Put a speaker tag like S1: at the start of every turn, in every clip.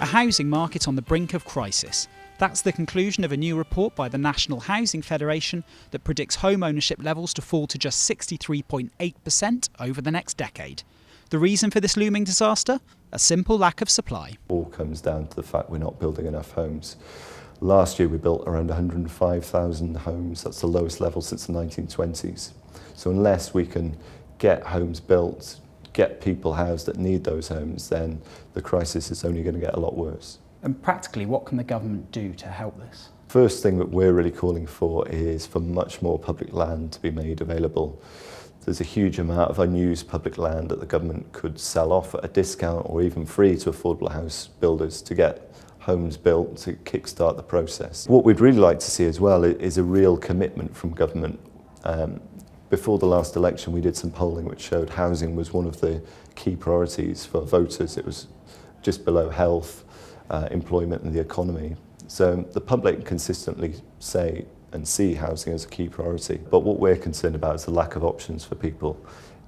S1: housing market on the brink of crisis. That's the conclusion of a new report by the National Housing Federation that predicts home ownership levels to fall to just 63.8% over the next decade. The reason for this looming disaster? A simple lack of supply.
S2: It all comes down to the fact we're not building enough homes. Last year we built around 105,000 homes. That's the lowest level since the 1920s. So unless we can get homes built, get people housed that need those homes, then the crisis is only going to get a lot worse.
S1: And practically, what can the government do to help this?
S2: First thing that we're really calling for is for much more public land to be made available. There's a huge amount of unused public land that the government could sell off at a discount or even free to affordable house builders to get homes built to kickstart the process. What we'd really like to see as well is a real commitment from government. Before the last election we did some polling which showed housing was one of the key priorities for voters. It was just below health, employment and the economy. So the public consistently say and see housing as a key priority. But what we're concerned about is the lack of options for people.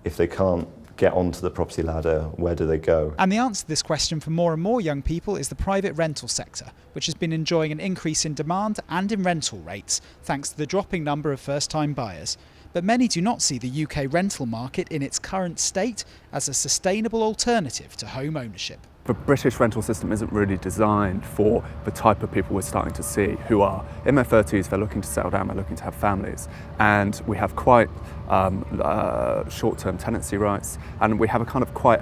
S2: If they can't get onto the property ladder, where do they go?
S1: And the answer to this question for more and more young people is the private rental sector, which has been enjoying an increase in demand and in rental rates, thanks to the dropping number of first-time buyers. But many do not see the UK rental market in its current state as a sustainable alternative to home ownership.
S3: The British rental system isn't really designed for the type of people we're starting to see who are in their 30s, they're looking to settle down, they're looking to have families. And we have quite short-term tenancy rights, and we have a kind of quite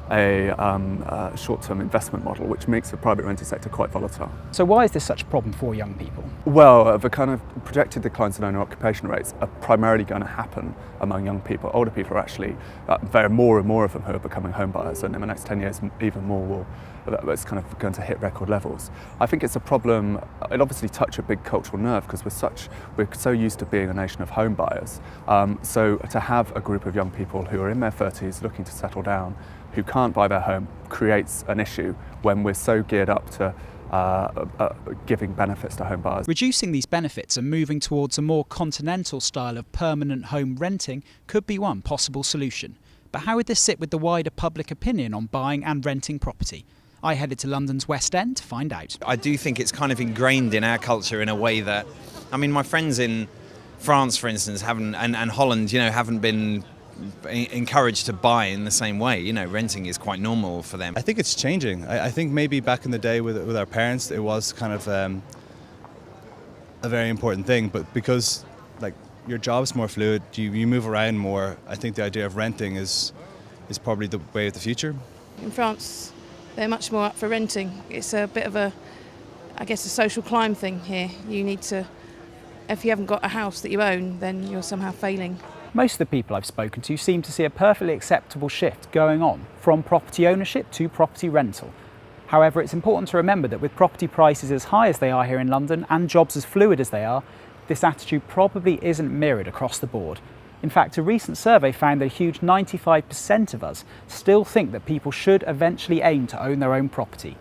S3: a short-term investment model, which makes the private renting sector quite volatile.
S1: So why is this such a problem for young people?
S3: Well, the kind of projected declines in owner occupation rates are primarily going to happen among young people. Older people are actually, there are more and more of them who are becoming home buyers, and in the next 10 years even more it's kind of going to hit record levels. I think it's a problem. It obviously touches a big cultural nerve because we're so used to being a nation of home buyers. So to have a group of young people who are in their 30s looking to settle down, who can't buy their home, creates an issue when we're so geared up to giving benefits to home buyers.
S1: Reducing these benefits and moving towards a more continental style of permanent home renting could be one possible solution. But how would this sit with the wider public opinion on buying and renting property? I headed to London's West End to find out.
S4: I do think it's kind of ingrained in our culture in a way that, I mean, my friends in France, for instance, haven't, and Holland, haven't been encouraged to buy in the same way. Renting is quite normal for them.
S5: I think it's changing. I think maybe back in the day with our parents, it was kind of a very important thing, but because your job's more fluid, you move around more, I think the idea of renting is probably the way of the future.
S6: In France, they're much more up for renting. It's a bit of a social climb thing here. You need to, if you haven't got a house that you own, then you're somehow failing.
S1: Most of the people I've spoken to seem to see a perfectly acceptable shift going on from property ownership to property rental. However, it's important to remember that with property prices as high as they are here in London and jobs as fluid as they are, this attitude probably isn't mirrored across the board. In fact, a recent survey found that a huge 95% of us still think that people should eventually aim to own their own property.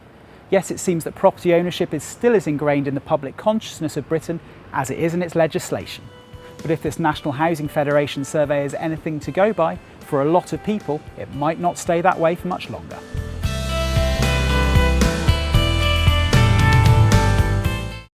S1: Yes, it seems that property ownership is still as ingrained in the public consciousness of Britain as it is in its legislation. But if this National Housing Federation survey is anything to go by, for a lot of people, it might not stay that way for much longer.